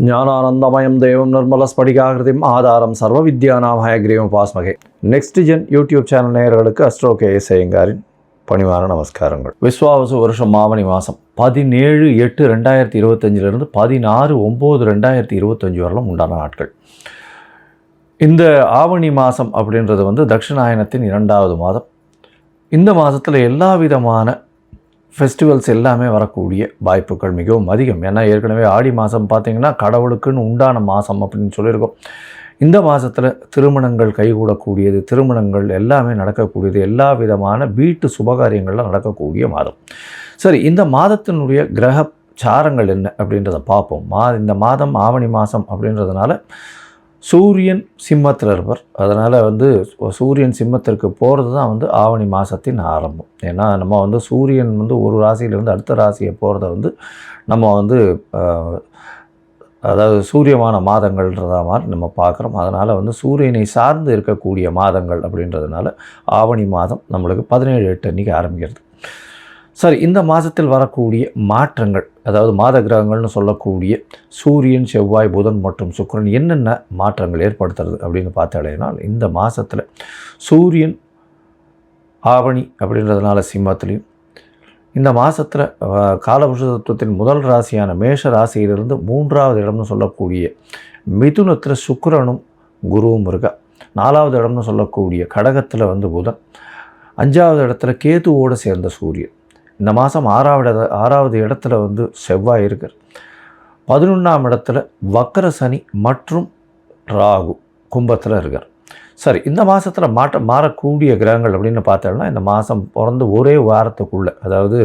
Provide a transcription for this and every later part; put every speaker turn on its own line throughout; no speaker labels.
ஞானானந்தமயம் தேவம் நிர்மலஸ்படிகாகிருதிம் ஆதாரம் சர்வ வித்யானாம் ஹயக்ரீவம் பாஸ்மகே. நெக்ஸ்ட் ஜென் யூடியூப் சேனல் நேயர்களுக்கு அஸ்ட்ரோ கேஎஸ் ஐயங்காரின் பணிவான நமஸ்காரங்கள். விஸ்வாவசு வருஷம் ஆவணி மாதம் 17/8/2025 16/9/2025 வரலும் உண்டான நாட்கள். இந்த ஆவணி மாதம் அப்படின்றது தட்சிணாயனத்தின் 2வது மாதம். இந்த மாதத்தில் எல்லா விதமான ஃபெஸ்டிவல்ஸ் எல்லாமே வரக்கூடிய வாய்ப்புகள் மிகவும் அதிகம். ஏன்னா ஏற்கனவே ஆடி மாதம் பார்த்திங்கன்னா கடவுளுக்குன்னு உண்டான மாதம் அப்படின்னு சொல்லியிருக்கோம். இந்த மாதத்தில் திருமணங்கள் கைகூடக்கூடியது, திருமணங்கள் எல்லாமே நடக்கக்கூடியது, எல்லா விதமான வீட்டு சுபகாரியங்கள்லாம் நடக்கக்கூடிய மாதம். சரி, இந்த மாதத்தினுடைய கிரக சாரங்கள் என்ன அப்படின்றத பார்ப்போம். இந்த மாதம் ஆவணி மாதம் அப்படின்றதுனால சூரியன் சிம்மத்தில் இருப்பார். அதனால் சூரியன் சிம்மத்திற்கு போகிறது தான் ஆவணி மாதத்தின் ஆரம்பம். ஏன்னா நம்ம சூரியன் ஒரு ராசியிலிருந்து அடுத்த ராசியை போகிறத நம்ம அதாவது சூரியமான மாதங்கள்ன்றத மாதிரி நம்ம பார்க்குறோம். அதனால் சூரியனை சார்ந்து இருக்கக்கூடிய மாதங்கள் அப்படின்றதுனால ஆவணி மாதம் நம்மளுக்கு 17/8 அன்றைக்கி ஆரம்பிக்கிறது. சரி, இந்த மாதத்தில் வரக்கூடிய மாற்றங்கள், அதாவது மாத கிரகங்கள்னு சொல்லக்கூடிய சூரியன், செவ்வாய், புதன் மற்றும் சுக்கிரன் என்னென்ன மாற்றங்கள் ஏற்படுத்துறது அப்படின்னு பார்த்தாலேனா, இந்த மாதத்தில் சூரியன் ஆவணி அப்படின்றதுனால சிம்மத்திலையும், இந்த மாதத்தில் காலபுருஷ தத்துவத்தின் முதல் ராசியான மேஷ ராசியிலிருந்து 3வது இடம்னு சொல்லக்கூடிய மிதுனத்தில் சுக்கிரனும் குருவும் இருக்கா. 4வது இடம்னு சொல்லக்கூடிய கடகத்தில் புதன், 5வது இடத்துல கேதுவோடு சேர்ந்த சூரியன். இந்த மாதம் 6வது இடத்துல செவ்வாய் இருக்கார். 11ஆம் இடத்துல வக்கர சனி மற்றும் ராகு கும்பத்தில் இருக்கார். சரி, இந்த மாதத்தில் மாறக்கூடிய கிரகங்கள் அப்படின்னு பார்த்தோம்னா, இந்த மாதம் பிறந்து ஒரே வாரத்துக்குள்ளே, அதாவது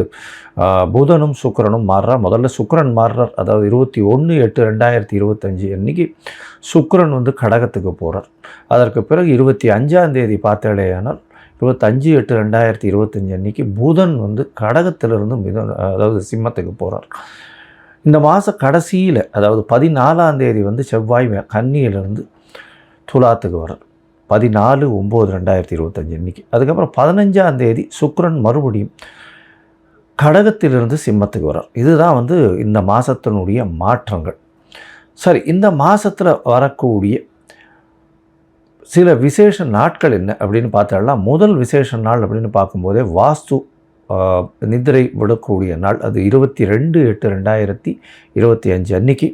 புதனும் சுக்கிரனும் மாறுறார். முதல்ல சுக்கிரன் மாறுறார். அதாவது 21/8/2025 அன்றைக்கி சுக்கிரன் கடகத்துக்கு போகிறார். அதற்கு பிறகு 25ஆம் தேதி பார்த்தேடையானால் 25/8/2025 அன்றைக்கி புதன் கடகத்திலிருந்து அதாவது சிம்மத்துக்கு போகிறார். இந்த மாத கடைசியில், அதாவது 14ஆம் தேதி செவ்வாய் கன்னியிலிருந்து துலாத்துக்கு வர்றார். 14/9/2025 அன்றைக்கி. அதுக்கப்புறம் 15ஆம் தேதி சுக்கிரன் மறுபடியும் கடகத்திலிருந்து சிம்மத்துக்கு வர்றார். இதுதான் இந்த மாதத்தினுடைய மாற்றங்கள். சரி, இந்த மாதத்தில் வரக்கூடிய சில விசேஷ நாட்கள் என்ன அப்படின்னு பார்த்தோம்னா, முதல் விசேஷ நாள் அப்படின்னு பார்க்கும்போதே வாஸ்து நிதிரை விடக்கூடிய நாள். அது 22/8/2025 அன்றைக்கி.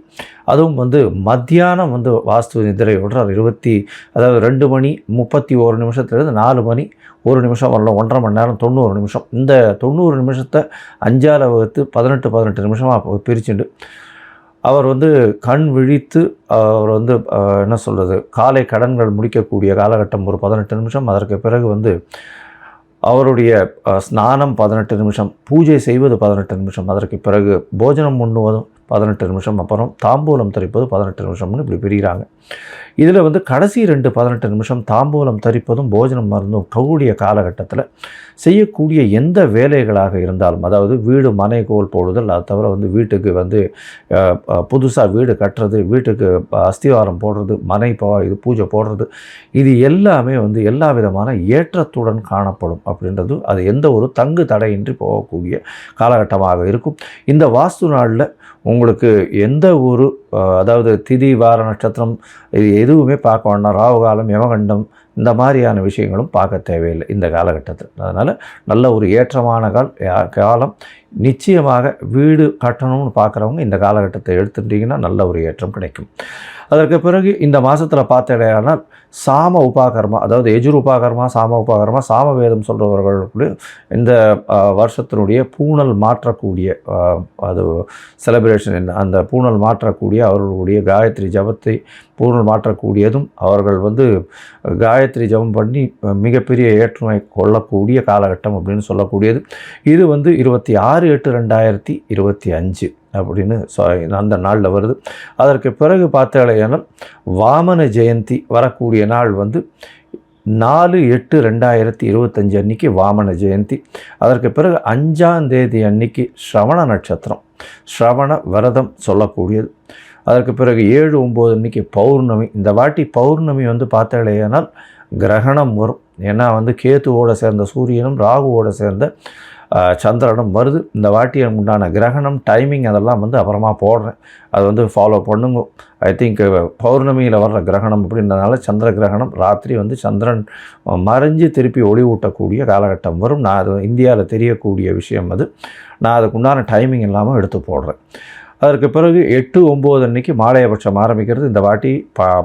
அதுவும் மத்தியானம் வாஸ்து நிதிரை விடுறார். அதாவது 2 மணி 31 நிமிஷத்துலேருந்து 4 மணி 1 நிமிஷம் வரலாம், 1.5 மணி நேரம் 90 நிமிஷம். இந்த 90 நிமிஷத்தை 5ஆல் வகுத்து 18 நிமிஷமாக பிரிச்சுண்டு அவர் கண் விழித்து அவர் என்ன சொல்கிறது, காலை கடன்கள் முடிக்கக்கூடிய காலகட்டம் ஒரு 18 நிமிஷம். அதற்கு பிறகு அவருடைய ஸ்நானம் 18 நிமிஷம், பூஜை செய்வது 18 நிமிஷம், அதற்கு பிறகு போஜனம் உண்ணுவதும் 18 நிமிஷம், அப்புறம் தாம்பூலம் தரிப்பது 18 நிமிஷம்னு இப்படி பிரிகிறாங்க. இதில் கடைசி 18 நிமிஷம் தாம்பூலம் தரிப்பதும் போஜனம் மருந்தும் கூடிய காலகட்டத்தில் செய்யக்கூடிய எந்த வேலைகளாக இருந்தாலும், அதாவது வீடு மனை கோல் போடுதல், அது தவிர வீட்டுக்கு புதுசாக வீடு கட்டுறது, வீட்டுக்கு அஸ்திவாரம் போடுறது, மனை இது பூஜை போடுறது, இது எல்லாமே எல்லா விதமான ஏற்றத்துடன் காணப்படும் அப்படின்றது. அது எந்த ஒரு தங்கு தடையின்றி போகக்கூடிய காலகட்டமாக இருக்கும். இந்த வாஸ்து நாளில் உங்களுக்கு எந்த ஒரு அதாவது திதி, வார, நட்சத்திரம் இது எதுவுமே பார்க்க வேண்டாம். ராகு காலம், யமகண்டம் இந்த மாதிரியான விஷயங்களும் பார்க்க தேவையில்லை இந்த காலகட்டத்தில். அதனால் நல்ல ஒரு ஏற்றமான காலம். நிச்சயமாக வீடு கட்டணும்னு பார்க்குறவங்க இந்த காலகட்டத்தை எடுத்துட்டிங்கன்னா நல்ல ஒரு ஏற்றம் கிடைக்கும். அதற்கு பிறகு இந்த மாதத்தில் பார்த்தடையானால் சாம உபாகர்மா, அதாவது எஜுர் உபாகர்மா, சாம உபாகர்மா, சாமவேதம் சொல்கிறவர்களுக்கு இந்த வருஷத்தினுடைய பூணல் மாற்றக்கூடிய அது செலிப்ரேஷன் என்ன, அந்த பூணல் மாற்றக்கூடிய அவர்களுடைய காயத்ரி ஜபத்தை பூணல் மாற்றக்கூடியதும், அவர்கள் காயத்ரி ஜபம் பண்ணி மிகப்பெரிய ஏற்றுமை கொள்ளக்கூடிய காலகட்டம் அப்படின்னு சொல்லக்கூடியது. இது 26/8/2025 அப்படின்னு அந்த நாளில் வருது. அதற்கு பிறகு பார்த்தாலேயானால் வாமன ஜெயந்தி வரக்கூடிய நாள் 4/8/2025 அன்றைக்கி வாமன ஜெயந்தி. அதற்கு பிறகு 5ஆம் தேதி அன்றைக்கி ஸ்ரவண நட்சத்திரம், ஸ்ரவண விரதம் சொல்லக்கூடியது. அதற்கு பிறகு 7/9 அன்றைக்கி பௌர்ணமி. இந்த வாட்டி பௌர்ணமி பார்த்தாலேயானால் கிரகணம் வரும். ஏன்னா கேத்துவோடு சேர்ந்த சூரியனும் ராகுவோடு சேர்ந்த சந்திரனும் வருது. இந்த வாட்டி உண்டான கிரகணம் டைமிங் அதெல்லாம் வந்து அப்புறமா போடுறேன், அது வந்து ஃபாலோ பண்ணுங்க. ஐ திங்க் பௌர்ணமியில் வர்ற கிரகணம் அப்படின்றதுனால சந்திர கிரகணம் ராத்திரி வந்து சந்திரன் மறைஞ்சு திருப்பி ஒளி ஊட்டக்கூடிய காலகட்டம் வரும். நான் அது இந்தியாவில் தெரியக்கூடிய விஷயம் அது. நான் அதுக்கு உண்டான டைமிங் இல்லாமல் எடுத்து போடுறேன். அதற்கு பிறகு 8-9 அன்றைக்கி மாலையபட்சம் ஆரம்பிக்கிறது. இந்த வாட்டி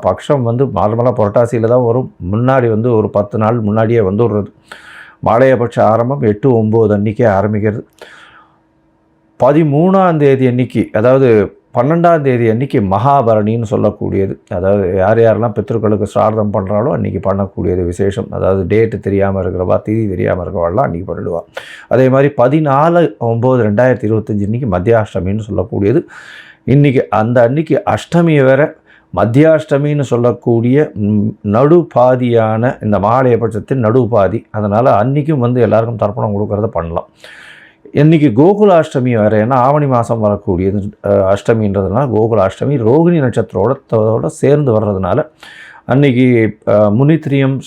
பட்சம் வந்து நார்மலாக புரட்டாசியில் தான் வரும். முன்னாடி வந்து ஒரு 10 நாள் முன்னாடியே வந்துடுறது. மாலையபட்ச ஆரம்பம் 8-9 அன்றைக்கே ஆரம்பிக்கிறது. 13ஆம் தேதி அன்றைக்கி, அதாவது 12ஆம் தேதி அன்றைக்கி மகாபரணின்னு சொல்லக்கூடியது. அதாவது யார் யாரெல்லாம் பித்ருக்களுக்கு ஸ்ரார்த்தம் பண்ணுறாலோ அன்றைக்கி பண்ணக்கூடியது விசேஷம். அதாவது டேட்டு தெரியாமல் இருக்கிறவா, திதி தெரியாமல் இருக்கிறவாள்லாம் அன்றைக்கி பண்ணிடுவாள். அதே மாதிரி 14/9/2025 இன்றைக்கி மத்தியாஷ்டமின்னு சொல்லக்கூடியது. இன்றைக்கி அந்த அன்றைக்கி அஷ்டமியை வேற மத்தியாஷ்டமின்னு சொல்லக்கூடிய நடுபாதியான இந்த மாலையபட்சத்தின் நடுபாதி. அதனால் அன்றைக்கும் வந்து எல்லாருக்கும் தர்ப்பணம் கொடுக்கறத பண்ணலாம். இன்றைக்கி கோகுலாஷ்டமி வேறு, ஏன்னா ஆவணி மாதம் வரக்கூடியது அஷ்டமின்றதுனால கோகுலாஷ்டமி ரோகிணி நட்சத்திரோட சேர்ந்து வர்றதுனால அன்றைக்கி முனித்திரியம்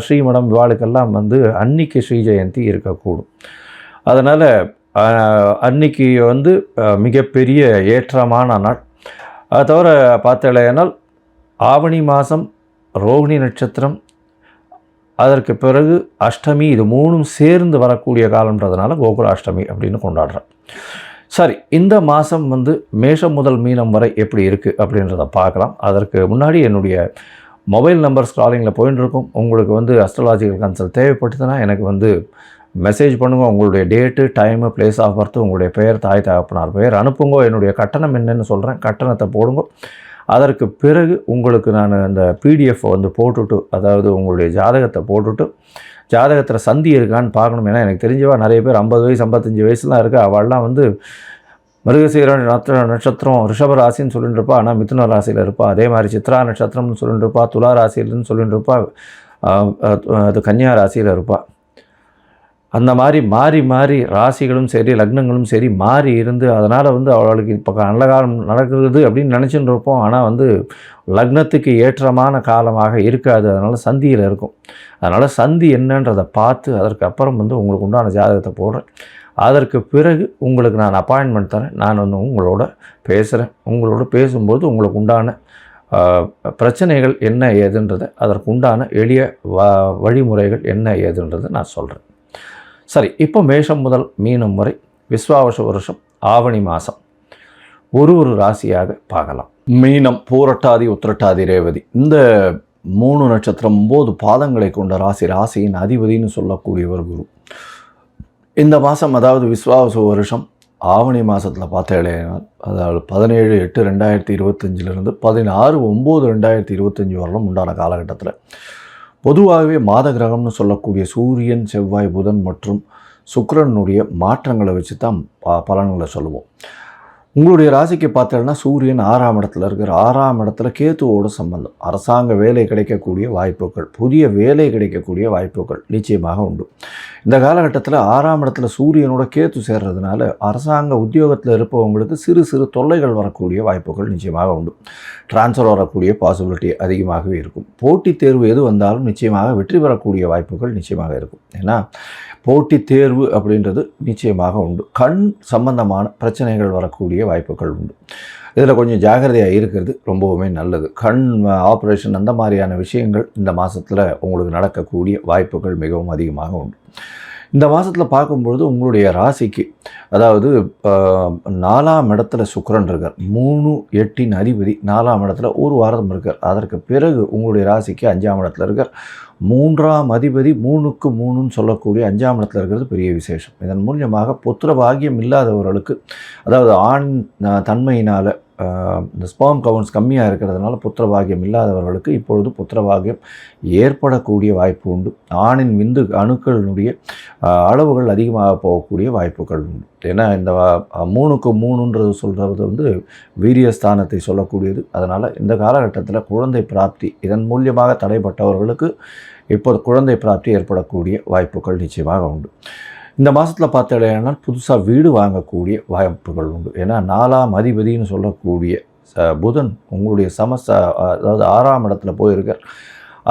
ஸ்ரீமடம் இவாளுக்கெல்லாம் வந்து அன்றைக்கி ஸ்ரீ ஜெயந்தி இருக்கக்கூடும். அதனால் அன்றைக்கி வந்து மிகப்பெரிய ஏற்றமான நாள். அதை தவிர பார்த்தலையானால் ஆவணி மாதம் ரோகிணி நட்சத்திரம், அதற்கு பிறகு அஷ்டமி, இது மூணும் சேர்ந்து வரக்கூடிய காலன்றதுனால கோகுலாஷ்டமி அப்படின்னு கொண்டாடுறேன். சரி, இந்த மாதம் வந்து மேஷம் முதல் மீனம் வரை எப்படி இருக்குது அப்படின்றத பார்க்கலாம். அதற்கு முன்னாடி என்னுடைய மொபைல் நம்பர் ஸ்க்ராலிங்கில் போயின்னு இருக்கும். உங்களுக்கு வந்து அஸ்ட்ராலாஜிக்கல் கன்சல்ட் தேவைப்பட்டுதுன்னா எனக்கு வந்து மெசேஜ் பண்ணுங்கள். உங்களுடைய date, time, place of birth, உங்களுடைய பெயர், தாய் தகப்பனார் பெயர் அனுப்புங்க. என்னுடைய கட்டணம் என்னென்னு சொல்கிறேன், கட்டணத்தை போடுங்க. அதற்கு பிறகு உங்களுக்கு நான் அந்த பிடிஎஃப் வந்து போட்டுவிட்டு, அதாவது உங்களுடைய ஜாதகத்தை போட்டுவிட்டு, ஜாதகத்தில் சந்தி இருக்கான்னு பார்க்கணும். ஏன்னா எனக்கு தெரிஞ்சவா நிறைய பேர் 50 வயசு 55 வயசுலாம் இருக்குது. அவள்லாம் வந்து மிருகசீர நட்சத்திரம் ரிஷப ராசின்னு சொல்லிட்டு இருப்பா, ஆனால் மிதுன ராசியில் இருப்பாள். அதே மாதிரி சித்ரா நட்சத்திரம்னு சொல்லிட்டு இருப்பா, துலா ராசியில்னு சொல்லிட்டு இருப்பா, அது கன்னியா ராசியில் இருப்பாள். அந்த மாதிரி மாறி மாறி ராசிகளும் சரி லக்னங்களும் சரி மாறி இருந்து, அதனால் வந்து அவளுக்கு இப்போ நல்ல காலம் நடக்குது அப்படின்னு நினச்சின்னு இருப்போம். ஆனால் வந்து லக்னத்துக்கு ஏற்றமான காலமாக இருக்காது. அதனால் சந்தியில் இருக்கும். அதனால் சந்தி என்னன்றதை பார்த்து அதற்கு அப்புறம் வந்து உங்களுக்கு உண்டான ஜாதகத்தை போடுறேன். அதற்கு பிறகு உங்களுக்கு நான் அப்பாயின்மெண்ட் தரேன். நான் வந்து உங்களோட பேசுகிறேன். உங்களோட பேசும்போது உங்களுக்கு உண்டான பிரச்சனைகள் என்ன ஏதுன்றதை, அதற்கு உண்டான எளிய வழிமுறைகள் என்ன ஏதுன்றதை நான் சொல்கிறேன். சரி, இப்போ மேஷம் முதல் மீனம் வரை விஸ்வாவச வருஷம் ஆவணி மாதம் ஒரு ராசியாக பார்க்கலாம். மீனம், பூரட்டாதி, உத்திரட்டாதி, ரேவதி, இந்த 3 நட்சத்திரம் 9 பாதங்களை கொண்ட ராசி. ராசியின் அதிபதினு சொல்லக்கூடியவர் குரு. இந்த மாதம், அதாவது விஸ்வாவச வருஷம் ஆவணி மாதத்தில் பார்த்தேன், அதாவது 17/8/2025 16/9/2025 வரலும் உண்டான காலகட்டத்தில் பொதுவாகவே மாத கிரகம்னு சொல்லக்கூடிய சூரியன், செவ்வாய், புதன் மற்றும் சுக்கிரனுடைய மாற்றங்களை வச்சு தான் பலன்களை சொல்லுவோம். உங்களுடைய ராசிக்கு பார்த்தீங்கன்னா சூரியன் 6ஆம் இடத்துல இருக்கிற, 6ஆம் இடத்துல கேத்துவோட சம்பந்தம். அரசாங்க வேலை கிடைக்கக்கூடிய வாய்ப்புகள், புதிய வேலை கிடைக்கக்கூடிய வாய்ப்புகள் நிச்சயமாக உண்டு. இந்த காலகட்டத்தில் 6ஆம் இடத்துல சூரியனோட கேத்து சேர்றதுனால அரசாங்க உத்தியோகத்தில் இருப்பவங்களுக்கு சிறு சிறு தொல்லைகள் வரக்கூடிய வாய்ப்புகள் நிச்சயமாக உண்டு. டிரான்ஸ்ஃபர் வரக்கூடிய பாசிபிலிட்டி அதிகமாகவே இருக்கும். போட்டித் தேர்வு எது வந்தாலும் நிச்சயமாக வெற்றி பெறக்கூடிய வாய்ப்புகள் நிச்சயமாக இருக்கும். ஏன்னா போட்டித் தேர்வு அப்படின்றது நிச்சயமாக உண்டு. கண் சம்பந்தமான பிரச்சனைகள் வரக்கூடிய வாய்ப்புகள் உண்டு. இதில் கொஞ்சம் ஜாகிரதையாக இருக்கிறது ரொம்பவுமே நல்லது. கண் ஆப்ரேஷன் அந்த மாதிரியான விஷயங்கள் இந்த மாதத்தில் உங்களுக்கு நடக்கக்கூடிய வாய்ப்புகள் மிகவும் அதிகமாக உண்டு. இந்த மாதத்தில் பார்க்கும்பொழுது உங்களுடைய ராசிக்கு, அதாவது 4ஆம் இடத்துல சுக்கிரன் இருக்கார். 3/8 அதிபதி 4ஆம் இடத்துல ஒரு வாரம் இருக்கார். அதற்கு பிறகு உங்களுடைய ராசிக்கு 5ஆம் இடத்துல இருக்கார். 3ஆம் அதிபதி 3க்கு 3ன்னு சொல்லக்கூடிய 5ஆம் இடத்துல இருக்கிறது பெரிய விசேஷம். இதன் மூலியமாக புத்திர பாக்கியம் இல்லாதவர்களுக்கு, அதாவது ஆண் தன்மையினால் இந்த ஸ்பெர்ம் கவுண்ட்ஸ் கம்மியாக இருக்கிறதுனால புத்திர பாக்கியம் இல்லாதவர்களுக்கு இப்பொழுது புத்திர பாக்கியம் ஏற்படக்கூடிய வாய்ப்பு உண்டு. ஆணின் விந்து அணுக்களினுடைய அளவுகள் அதிகமாக போகக்கூடிய வாய்ப்புகள் உண்டு. ஏன்னா இந்த 3க்கு 3ன்றது சொல்கிறது வந்து வீரியஸ்தானத்தை சொல்லக்கூடியது. அதனால் இந்த காலகட்டத்தில் குழந்தை பிராப்தி, இதன் மூலியமாக தடைப்பட்டவர்களுக்கு இப்போது குழந்தை பிராப்தி ஏற்படக்கூடிய வாய்ப்புகள் நிச்சயமாக உண்டு. இந்த மாதத்தில் பார்த்தீங்கன்னா புதுசாக வீடு வாங்கக்கூடிய வாய்ப்புகள் உண்டு. ஏன்னா 4ஆம் அதிபதினு சொல்லக்கூடிய புதன் உங்களுடைய அதாவது 6ஆம் இடத்துல போயிருக்கார்.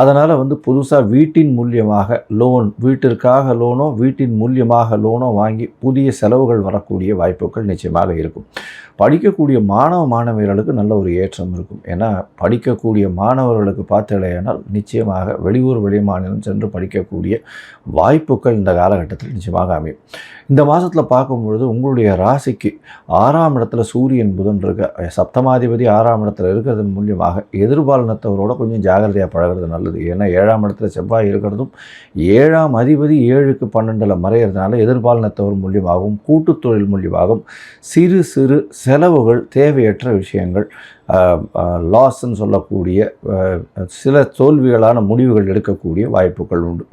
அதனால் வந்து புதுசாக வீட்டின் மூலியமாக லோன், வீட்டிற்காக லோனோ வீட்டின் மூலியமாக லோனோ வாங்கி புதிய செலவுகள் வரக்கூடிய வாய்ப்புகள் நிச்சயமாக இருக்கும். படிக்கக்கூடிய மாணவியர்களுக்கு நல்ல ஒரு ஏற்றம் இருக்கும். ஏன்னா படிக்கக்கூடிய மாணவர்களுக்கு பார்த்தீங்களேனால் நிச்சயமாக வெளியூர் வெளிமாநிலம் சென்று படிக்கக்கூடிய வாய்ப்புகள் இந்த காலகட்டத்தில் நிச்சயமாக அமையும். இந்த மாதத்தில் பார்க்கும்பொழுது உங்களுடைய ராசிக்கு 6ஆம் இடத்துல சூரியன் புதன் இருக்க, சப்தமாதிபதி 6ஆம் இடத்துல இருக்கிறதன் மூலியமாக எதிர்பாலினத்தவரோட கொஞ்சம் ஜாகிரதையாக பழகிறது நல்லது. ஏன்னா 7ஆம் இடத்துல செவ்வாய் இருக்கிறதும் 7ஆம் அதிபதி 7க்கு 12ல் மறையிறதுனால எதிர்பாலினத்தவர் மூலியமாகவும் கூட்டுத் தொழில் மூலியமாகவும் சிறு சிறு செலவுகள், தேவையற்ற விஷயங்கள், லாஸ்ன்னு சொல்லக்கூடிய சில தோல்விகளான முடிவுகள் எடுக்கக்கூடிய வாய்ப்புகள் உண்டு.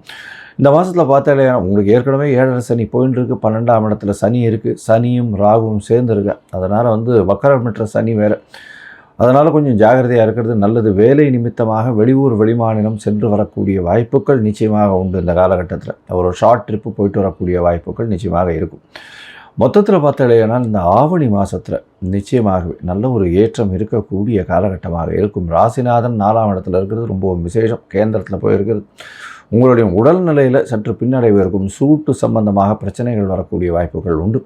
இந்த மாதத்தில் பார்த்தாலே உங்களுக்கு ஏற்கனவே 7.5 சனி போயின்னு இருக்குது, 12ஆம் இடத்துல சனி இருக்குது, சனியும் ராகுவும் சேர்ந்துருக்கு. அதனால் வந்து வக்கரமற்ற சனி வேறு. அதனால் கொஞ்சம் ஜாகிரதையாக இருக்கிறது நல்லது. வேலை நிமித்தமாக வெளியூர் வெளிமாநிலம் சென்று வரக்கூடிய வாய்ப்புகள் நிச்சயமாக உண்டு. இந்த காலகட்டத்தில் ஒரு ஷார்ட் ட்ரிப்பு போயிட்டு வரக்கூடிய வாய்ப்புகள் நிச்சயமாக இருக்கும். மொத்தத்தில் பார்த்தாலேனா இந்த ஆவணி மாதத்தில் நிச்சயமாகவே நல்ல ஒரு ஏற்றம் இருக்கக்கூடிய காலகட்டமாக இருக்கும். ராசிநாதன் 4ஆம் இடத்துல இருக்கிறது ரொம்ப விசேஷம். கேந்திரத்தில் போயிருக்கிறது உங்களுடைய உடல்நிலையில் சற்று பின்னடைவு இருக்கும். சூட்டு சம்பந்தமாக பிரச்சனைகள் வரக்கூடிய வாய்ப்புகள் உண்டு.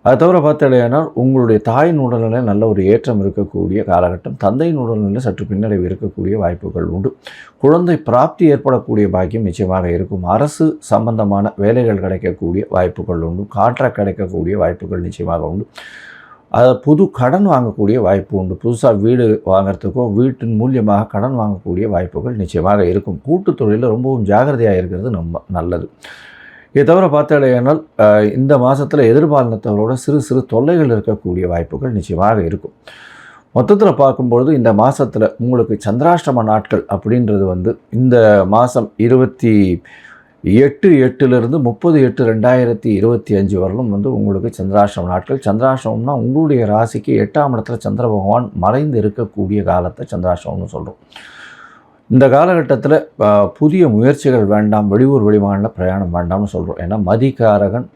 அது தவிர பார்த்தாலேனால் உங்களுடைய தாயின் உடல்நிலையில் நல்ல ஒரு ஏற்றம் இருக்கக்கூடிய காலகட்டம். தந்தையின் உடல்நிலையில் சற்று பின்னடைவு இருக்கக்கூடிய வாய்ப்புகள் உண்டு. குழந்தை பிராப்தி ஏற்படக்கூடிய பாக்கியம் நிச்சயமாக இருக்கும். அரசு சம்பந்தமான வேலைகள் கிடைக்கக்கூடிய வாய்ப்புகள் உண்டு. கான்ட்ராக்ட் கிடைக்கக்கூடிய வாய்ப்புகள் நிச்சயமாக உண்டு. அதை புது கடன் வாங்கக்கூடிய வாய்ப்பு உண்டு. புதுசாக வீடு வாங்கிறதுக்கோ வீட்டின் மூலியமாக கடன் வாங்கக்கூடிய வாய்ப்புகள் நிச்சயமாக இருக்கும். கூட்டுத் தொழிலில் ரொம்பவும் ஜாகிரதையாக இருக்கிறது ரொம்ப நல்லது. இதை தவிர பார்த்தாலேனால் இந்த மாதத்தில் எதிர்பாலினத்தவரோட சிறு சிறு தொல்லைகள் இருக்கக்கூடிய வாய்ப்புகள் நிச்சயமாக இருக்கும். மொத்தத்தில் பார்க்கும்பொழுது இந்த மாதத்தில் உங்களுக்கு சந்திராஷ்டம நாட்கள் அப்படின்றது வந்து இந்த மாதம் 28/8 30/8/2025 வரலும் வந்து உங்களுக்கு சந்திராஷ்டம நாட்கள். சந்திராஷ்டமம்னா உங்களுடைய ராசிக்கு 8ஆம் இடத்துல சந்திர பகவான் மறைந்து இருக்கக்கூடிய காலத்தை சந்திராஷ்டமம்னு சொல்கிறோம். இந்த காலகட்டத்தில் புதிய முயற்சிகள் வேண்டாம், வெளியூர் வெளிமாநில பிரயாணம் வேண்டாம்னு சொல்கிறோம். ஏன்னா மதிகாரகன்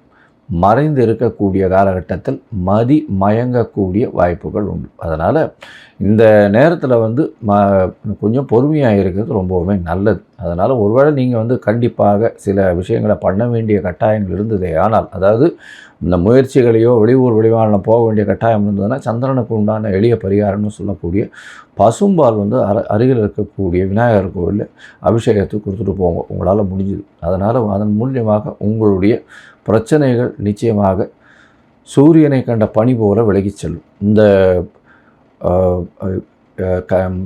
மறைந்து இருக்கக்கூடிய காலகட்டத்தில் மதி மயங்கக்கூடிய வாய்ப்புகள் உண்டு. அதனால் இந்த நேரத்தில் வந்து கொஞ்சம் பொறுமையாக இருக்கிறது ரொம்பவுமே நல்லது. அதனால் ஒருவேளை நீங்கள் வந்து கண்டிப்பாக சில விஷயங்களை பண்ண வேண்டிய கட்டாயங்கள் இருந்ததே ஆனால், அதாவது இந்த முயற்சிகளையோ வெளியூர் வெளிமாநிலம் போக வேண்டிய கட்டாயம் இருந்ததுன்னா சந்திரனுக்கு உண்டான எளிய பரிகாரம்னு சொல்லக்கூடிய பசும்பால் வந்து அருகில் இருக்கக்கூடிய விநாயகர் கோவிலில் அபிஷேகத்துக்கு கொடுத்துட்டு போங்க, உங்களால் முடிஞ்சுது. அதனால் அதன் மூலியமாக உங்களுடைய பிரச்சனைகள் நிச்சயமாக சூரியனை கண்ட பனி போல விலகிச் செல்லும். இந்த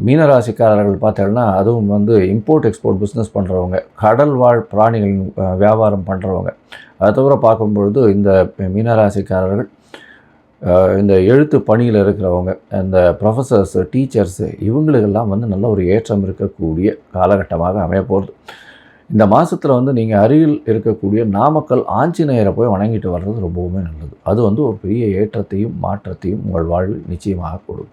மீனராசிக்காரர்கள் பார்த்தீங்கன்னா அதுவும் வந்து இம்போர்ட் எக்ஸ்போர்ட் பிஸ்னஸ் பண்ணுறவங்க, கடல் வாழ் பிராணிகளின் வியாபாரம் பண்ணுறவங்க, அதை தவிர பார்க்கும்பொழுது இந்த மீனராசிக்காரர்கள் இந்த எழுத்து பணியில் இருக்கிறவங்க, இந்த ப்ரொஃபஸர்ஸு, டீச்சர்ஸு, இவங்களுக்கெல்லாம் வந்து நல்ல ஒரு ஏற்றம் இருக்கக்கூடிய காலகட்டமாக அமையப்போகுது. இந்த மாதத்தில் வந்து நீங்கள் அருகில் இருக்கக்கூடிய நாமக்கல் ஆஞ்சநேயரை போய் வணங்கிட்டு வர்றது ரொம்பவுமே நல்லது. அது வந்து ஒரு பெரிய ஏற்றத்தையும் மாற்றத்தையும் உங்கள் வாழ்வில் நிச்சயமாக கொடுக்கும்.